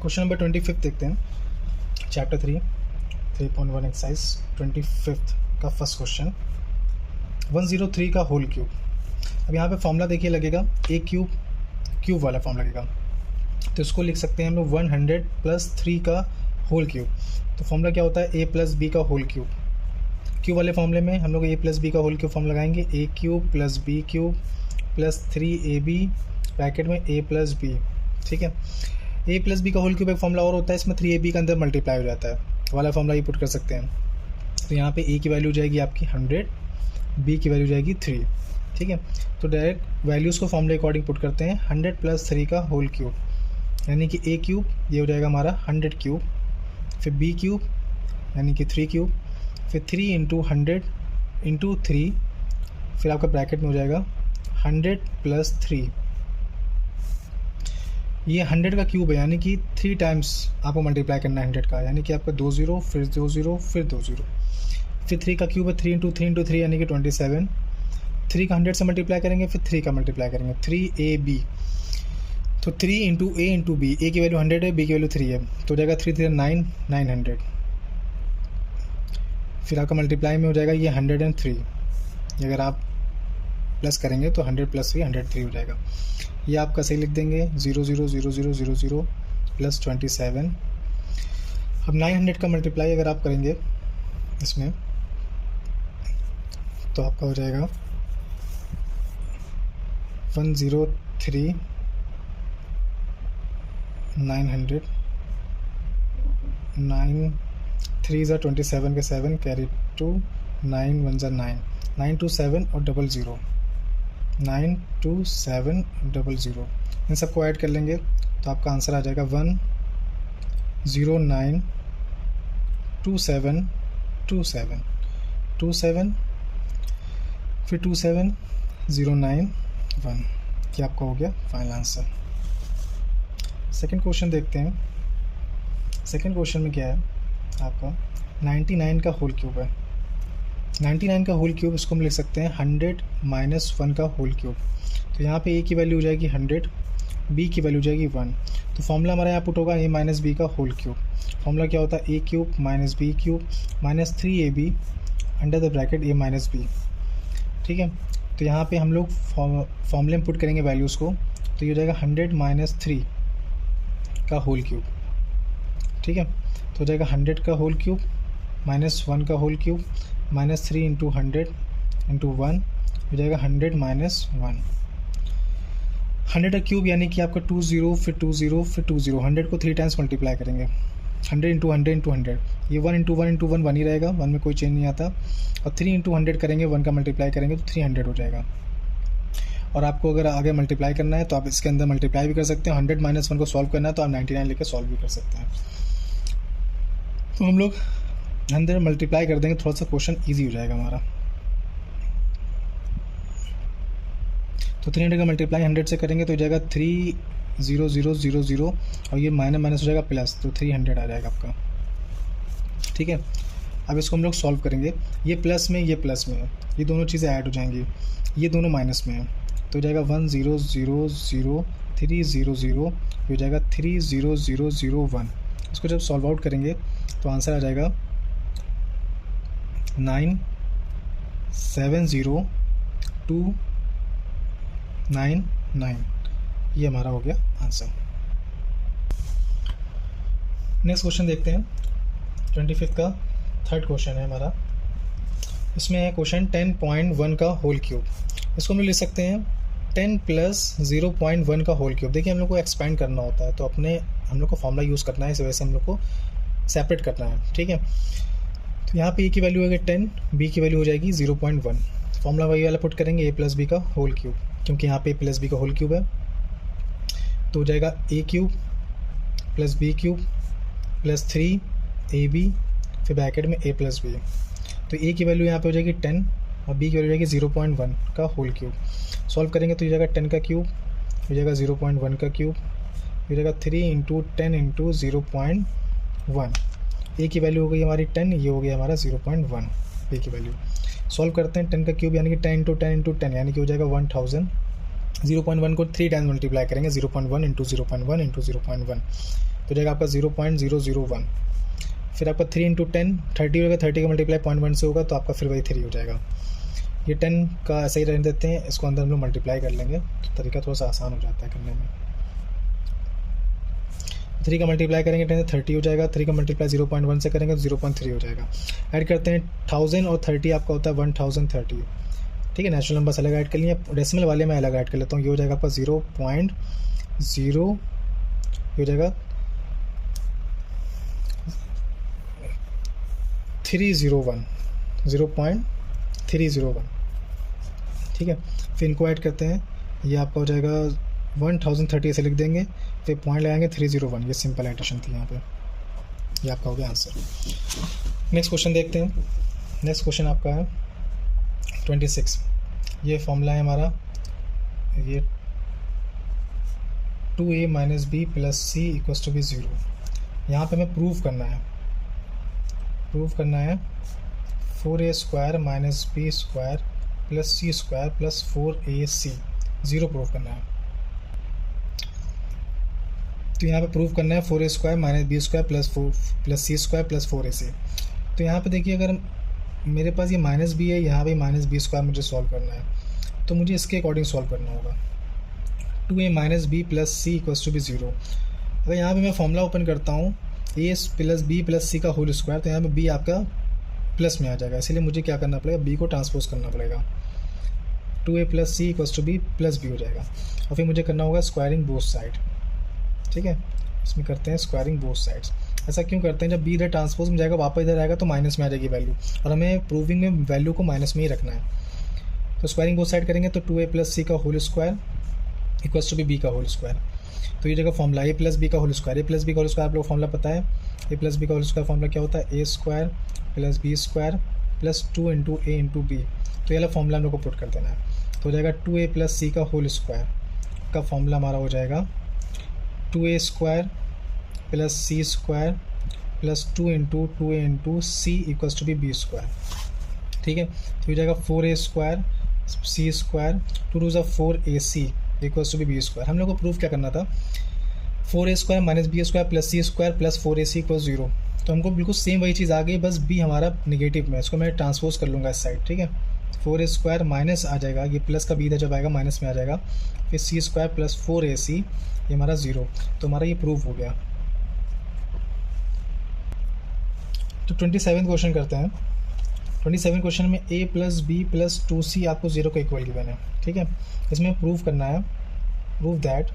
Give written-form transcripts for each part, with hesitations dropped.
Question number 25 देखते हैं, chapter 3.1 exercise 25 का फर्स्ट क्वेश्चन, 103 का होल क्यूब। अब यहाँ पे फॉर्मूला देखिए लगेगा ए क्यूब वाला फॉर्म लगेगा, तो इसको लिख सकते हैं हम लोग 100 + 3 का होल क्यूब। तो फॉर्मूला क्या होता है, a + b का होल क्यूब। क्यूब वाले फॉर्मूले में हम लोग a + b का होल क्यूब फॉर्म लगाएंगे, a³ + b³ + 3ab ब्रैकेट में a + b। ठीक है, a + b का होल क्यूब एक फॉर्मूला और होता है, इसमें 3ab के अंदर मल्टीप्लाई हो जाता है, वाला फॉर्मूला ये पुट कर सकते हैं। तो यहाँ पे a की वैल्यू जाएगी आपकी 100, b की वैल्यू जाएगी 3। ठीक है, तो डायरेक्ट वैल्यूज़ को फॉर्मूले अकॉर्डिंग पुट करते हैं। 100 + 3 का होल क्यूब यानी कि a³ ये हो जाएगा हमारा 100³, फिर b³ यानी कि 3³, फिर 3 × 100 × 3, फिर आपका ब्रैकेट में हो जाएगा 100 + 3। ये 100 का क्यूब है, यानी कि 3 टाइम्स आपको मल्टीप्लाई करना है 100 का, यानी कि आपका 2 0 फिर 2 0 फिर 2 0, फिर 3 का क्यूब है 3 × 3 × 3 यानी कि 27। 3 का 100 से मल्टीप्लाई करेंगे, फिर 3 का मल्टीप्लाई करेंगे 3ab, तो 3 × a × b, a की वैल्यू 100 है, b की वैल्यू 3 है, तो हो जाएगा 3 3 9 900। फिर आपका मल्टीप्लाई में हो जाएगा ये 103, अगर आप प्लस करेंगे तो 100 + 3 103 हो जाएगा। ये आपका सही लिख देंगे 0 0 0 0 0 0 + 27। अब 900 का मल्टीप्लाई अगर आप करेंगे इसमें तो आपका हो जाएगा 103 900, 9 3 × 27 के 7 कैरी 2, 9 1 × 9, 9 2 7 और 00, 9 2 7 00, इन सबको ऐड कर लेंगे तो आपका आंसर आ जाएगा 109 27 27 27, फिर 27 09 1। ये आपका हो गया फाइनल आंसर। सेकंड क्वेश्चन देखते हैं। सेकंड क्वेश्चन में क्या है आपका 99 का होल क्यूब है। 99 का होल क्यूब इसको हम लिख सकते हैं 100 - 1 का होल क्यूब। तो यहाँ पे a की वैल्यू हो जाएगी 100, b की वैल्यू जाएगी 1। तो फॉर्मूला हमारा यहाँ पुट होगा a - b का होल क्यूब। फॉर्मूला क्या होता है, a³ - b³ - 3ab under the bracket a - b। ठीक है, तो यहाँ पे हम लोग फॉर्मूले में पुट करेंगे वैल्यूज़ को, तो ये हो जाएगा 100 - 3 का होल क्यूब। ठीक है, तो हो जाएगा 100 का होल क्यूब -1 का होल क्यूब -3 × 100 × 1 हो जाएगा 100 - 1। 100 का क्यूब यानी कि आपका 2 0 फिर 2 0 फिर 2 0, 100 को 3 टाइम्स मल्टीप्लाई करेंगे, 100 × 100 × 100, ये 1 × 1 × 1 1 ही रहेगा, 1 में कोई चेंज नहीं आता। और 3 × 100 करेंगे, 1 का मल्टीप्लाई करेंगे तो 300 हो जाएगा। और आपको अगर आगे मल्टीप्लाई करना है तो आप इसके अंदर मल्टीप्लाई भी कर सकते हैं। 100 - 1 को सॉल्व करना है तो आप 99 लेकर सॉल्व भी कर सकते हैं। तो हम लोग अंदर मल्टीप्लाई कर देंगे, थोड़ा सा क्वेश्चन इजी हो जाएगा हमारा। तो 300 का मल्टीप्लाई 100 से करेंगे तो हो जाएगा 3 0 0 0 0 और ये माइनस हो जाएगा प्लस, तो 300 आ जाएगा आपका। ठीक है, अब इसको हम लोग सॉल्व करेंगे, ये प्लस में ये प्लस में है, ये दोनों चीज़ें ऐड हो जाएंगी, ये दोनों माइनस में है, तो हो जाएगा 1 0 0 0 3 0 0 हो जाएगा 3 0 0 0 1। इसको जब सॉल्व आउट करेंगे तो आंसर आ जाएगा 9 7 0 2 9 9। ये हमारा हो गया आंसर। नेक्स्ट क्वेश्चन देखते हैं, 25 का थर्ड क्वेश्चन है हमारा। इसमें है क्वेश्चन 10.1 का होल क्यूब। इसको हम लिख सकते हैं 10 + 0.1 का होल क्यूब। देखिए हम लोग को एक्सपेंड करना होता है, तो हम लोग को फॉर्मूला यूज़ करना है, इस वजह से हम लोग को सेपरेट करना है। ठीक है, तो यहाँ पे a की वैल्यू होगी 10, b की वैल्यू हो जाएगी 0.1। फॉर्मूला वही वाला पुट करेंगे a + b का होल क्यूब, क्योंकि यहाँ पे a + b का होल क्यूब है, तो हो जाएगा a³ + b³ + 3ab फिर ब्रैकेट में a + b। तो a की वैल्यू यहाँ पे हो जाएगी 10 और b की वैल्यू हो जाएगी 0.1 का होल क्यूब। सॉल्व करेंगे तो हो जाएगा 10 का क्यूब, हो जाएगा 0.1 का क्यूब, हो जाएगा 3 × 10 × 0.1। a की वैल्यू हो गई हमारी 10, ये हो गया हमारा 0.1 a की वैल्यू। सॉल्व करते हैं 10 का क्यूब यानी कि 10 × 10 × 10 यानी कि हो जाएगा 1000। 0.1 को 3 टाइम्स मल्टीप्लाई करेंगे, 0.1 × 0.1 × 0.1 तो जाएगा आपका 0.001। फिर आपका 3 × 10 30 होगा, 30 का मल्टीप्लाई 0.1 से होगा तो आपका फिर वही 3 हो जाएगा। ये 10 का ऐसे ही रहने देते हैं, इसको अंदर हम लोग मल्टीप्लाई कर लेंगे तो तरीका थोड़ा सा आसान हो जाता है करने में। 3 का मल्टीप्लाई करेंगे 10 से 30 हो जाएगा, 3 का मल्टीप्लाई 0.1 से करेंगे तो 0.3 हो जाएगा। ऐड करते हैं 1000 और 30 आपका होता है 1030, ठीक है। नेचुरल नंबर्स अलग ऐड कर लिए, डेसिमल वाले में अलग ऐड कर लेता हूँ। ये हो जाएगा आपका 0.0, हो जाएगा 301, 0.301, ठीक है। फिर इनको ऐड करते हैं, ये आपका हो जाएगा 1030 ऐसे लिख देंगे, फिर पॉइंट लगाएंगे 301। ये सिंपल एडिशन थी यहाँ पे, ये आपका हो गया आंसर। नेक्स्ट क्वेश्चन देखते हैं। नेक्स्ट क्वेश्चन आपका है 26। ये फॉर्मूला है हमारा, ये 2a - b + c = b 0। यहाँ पे हमें प्रूव करना है 4a² - b² + c² + 4ac 0 prove करना है। तो यहाँ पे प्रूव करना है 4a² - b² + c² + 4ac। तो यहाँ पे देखिए, अगर मेरे पास ये -b है, यहाँ पे -b² मुझे सॉल्व करना है, तो मुझे इसके अकॉर्डिंग सॉल्व करना होगा। 2a - b + c = b 0। अगर यहाँ पे मैं फॉर्मूला ओपन करता हूँ a + b + c का होल स्क्वायर, तो यहाँ पे b आपका प्लस में आ जाएगा, इसलिए मुझे क्या करना पड़ेगा, b को ट्रांसपोज करना पड़ेगा। 2a + c = b + b हो जाएगा। और फिर मुझे करना होगा स्क्वायरिंग बोथ साइड, ठीक है। इसमें करते हैं स्क्वायरिंग बोथ साइड्स। ऐसा क्यों करते हैं, जब b इधर ट्रांसपोज में जाएगा वापस इधर आएगा तो माइनस में आ जाएगी वैल्यू, और हमें प्रूविंग में वैल्यू को माइनस में ही रखना है। तो स्क्वायरिंग बोथ साइड करेंगे तो 2a + c का होल स्क्वायर = b का होल स्क्वायर। तो ये जगह फॉर्मूला a + b का होल स्क्वायर, a + b का होल स्क्वायर आप लोग फॉर्मूला पता है। a + b का होल स्क्वायर फॉर्मूला क्या होता है, a² + b² + 2 × a × b। तो ये वाला फॉर्मूला हम लोग को पुट कर देना है। तो हो जाएगा 2a + c का होल स्क्वायर का फॉर्मूला हमारा हो जाएगा 2a² + c² + 2 × 2a × c = b², ठीक है। तो हो जाएगा 4a² c² 2 × 4ac = b²। हम लोग को प्रूफ क्या करना था, 4a² - b² + c² + 4ac = 0। तो हमको बिल्कुल सेम वही चीज़ आ गई, बस b हमारा नेगेटिव में, इसको मैं ट्रांसपोज कर लूँगा इस साइड, ठीक है। 4a² माइनस आ जाएगा, ये प्लस का b इधर जब आएगा माइनस में आ जाएगा, फिर c² + 4ac, ये हमारा 0। तो हमारा ये प्रूफ हो गया। तो 27 क्वेश्चन करते हैं। 27 क्वेश्चन में a + b + 2c आपको 0 का इक्वल गिवन है, ठीक है। इसमें प्रूव करना है, prove that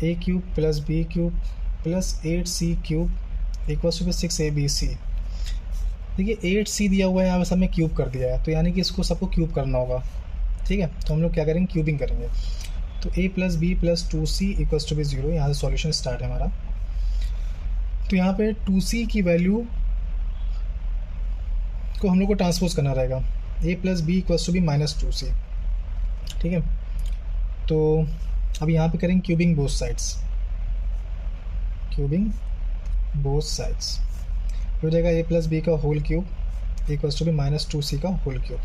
a³ + b³ + 8c³ = 6abc। देखिए 8c दिया हुआ है, यहाँ पे सब में क्यूब कर दिया है, तो यानी कि इसको सबको क्यूब करना होगा, ठीक है। तो हम लोग क्या करेंगे, क्यूबिंग करेंगे। तो a + b + 2c = b 0। यहाँ से सॉल्यूशन स्टार्ट है हमारा। तो यहाँ पे 2c की वैल्यू को हम लोग को ट्रांसपोज करना रहेगा, a + b = b - 2c, ठीक है। तो अब यहाँ पे करेंगे cubing both sides, cubing both sides. हो जाएगा a + b का होल क्यूब = b - 2c का होल क्यूब।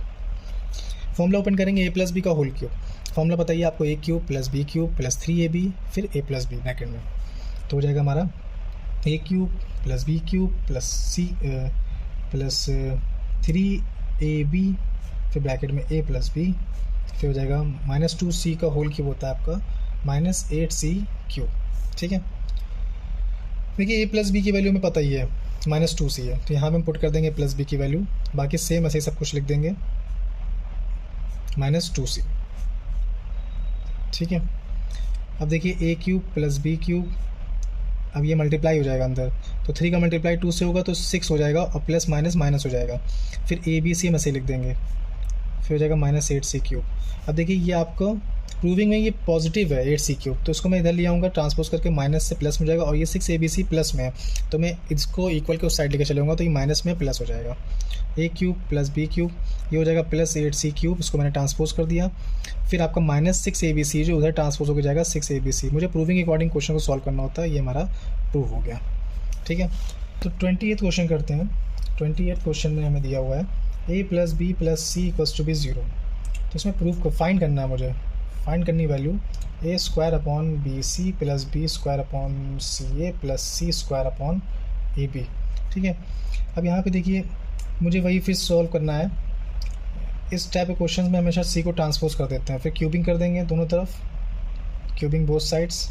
फॉर्मूला ओपन करेंगे a + b का होल क्यूब। फॉर्मूला बताइए आपको, a³ + b³ + 3ab फिर a + b ब्रैकेट में। तो हो जाएगा हमारा a³ + b³ + c + 3ab फिर ब्रैकेट में a + b, फिर हो जाएगा -2c का होल क्यूब होता है आपका -8c³, ठीक है। देखिए a + b की वैल्यू में पता ही है -2c है, तो यहाँ पे हम पुट कर देंगे a + b की वैल्यू, बाकी सेम ऐसे ही सब कुछ लिख देंगे -2c, ठीक है। अब देखिए a³ + b³, अब ये मल्टीप्लाई हो जाएगा अंदर, तो 3 का मल्टीप्लाई 2 से होगा तो 6 हो जाएगा, और प्लस माइनस माइनस हो जाएगा, फिर a b c हम ऐसे लिख देंगे, फिर हो जाएगा -8c³। अब देखिए ये आपको प्रूविंग में ये पॉजिटिव है 8c³, तो इसको मैं इधर ले आऊँगा ट्रांसपोज करके, माइनस से प्लस में जाएगा, और ये 6abc प्लस में है, तो मैं इसको इक्वल के उस साइड लेके चलूँगा, तो ये माइनस में प्लस हो जाएगा। a³ + b³, ये हो जाएगा +8c³, इसको मैंने ट्रांसपोज कर दिया। फिर आपका -6abc जो उधर ट्रांसपोज होकर जाएगा 6abc। मुझे प्रूविंग के अकॉर्डिंग क्वेश्चन को सॉल्व करना होता है, ये हमारा प्रूव हो गया, ठीक है। तो 28 क्वेश्चन करते हैं। 28 क्वेश्चन में हमें दिया हुआ है a + b + c = b 0। तो इसमें प्रूफ को फाइंड करना है मुझे, फाइंड करनी value A square upon B C plus B square upon C A plus C square upon A B. ठीक है, अब यहाँ पे देखिए मुझे वही फिर सॉल्व करना है। इस टाइप के क्वेश्चन में हमेशा सी को ट्रांसपोज कर देते हैं, फिर क्यूबिंग कर देंगे दोनों तरफ, क्यूबिंग बोथ साइड्स।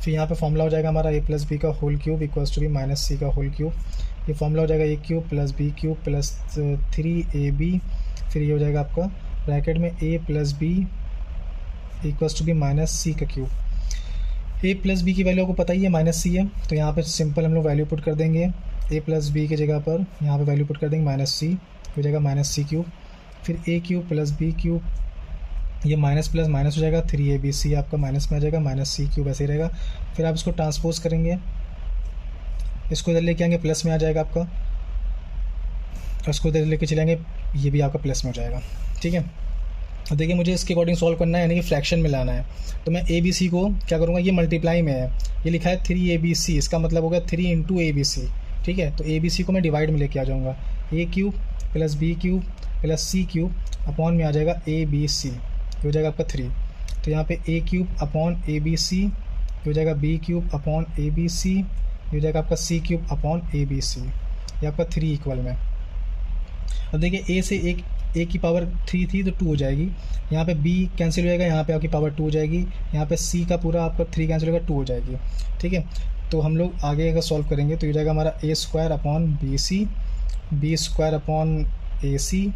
फिर यहाँ पे फॉर्मूला हो जाएगा हमारा ए प्लस बी का whole cube equals to B minus C का होल क्यूब। ये फॉर्मूला हो जाएगा A cube plus B cube plus 3ab। फिर ये हो जाएगा आपका ब्रैकेट में A plus B equals to B minus C का क्यूब। ए प्लस बी की वैल्यू आपको पता ही है माइनस सी है, तो यहाँ पे सिंपल हम लोग वैल्यू पुट कर देंगे। ए प्लस बी की जगह पर यहाँ पे वैल्यू पुट कर देंगे माइनस सी, हो जाएगा माइनस सी क्यूब। फिर ए क्यूब प्लस बी क्यूब, ये माइनस प्लस माइनस हो जाएगा, 3abc आपका माइनस में आ जाएगा, माइनस सी क्यूब ऐसे ही रहेगा। फिर आप इसको ट्रांसपोज करेंगे, इसको इधर लेके आएंगे प्लस में आ जाएगा आपका, और इसको इधर लेके चलेंगे ये भी आपका प्लस में हो जाएगा। ठीक है, अब देखिए मुझे इसके अकॉर्डिंग सॉल्व करना है, यानी कि फ्रैक्शन में लाना है। तो मैं ए बी सी को क्या करूँगा, ये मल्टीप्लाई में है, ये लिखा है 3abc, इसका मतलब होगा 3 इंटू abc। ठीक है, तो abc को मैं डिवाइड में लेके आ जाऊँगा, A cube plus B cube plus C cube upon में आ जाएगा abc, हो जाएगा आपका 3। तो यहाँ पे ए क्यूब अपॉन abc हो जाएगा बी क्यूब अपॉन abc, हो जाएगा आपका सी क्यूब अपॉन abc, ये आपका 3 इक्वल में। अब देखिए ए से एक ए की पावर 3 थी तो 2 हो जाएगी, यहाँ पे b कैंसिल हो जाएगा, यहाँ पे आपकी पावर 2 हो जाएगी, यहाँ पे c का पूरा आपका 3 कैंसिल होगा 2 हो जाएगी। ठीक है, तो हम लोग आगे अगर सॉल्व करेंगे तो ये जाएगा हमारा A square upon B C, B square upon A C,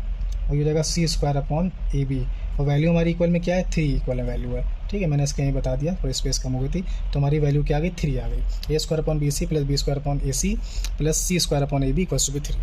और ये जाएगा C square upon A B, और वैल्यू हमारी इक्वल में क्या है 3 इक्वल में वैल्यू है। ठीक है, मैंने इसका यहीं बता दिया, थोड़ी स्पेस कम हो गई थी, तो हमारी वैल्यू क्या आ गई 3 आ गई। A square upon B C plus B square upon A C plus C square upon A B equals to B 3।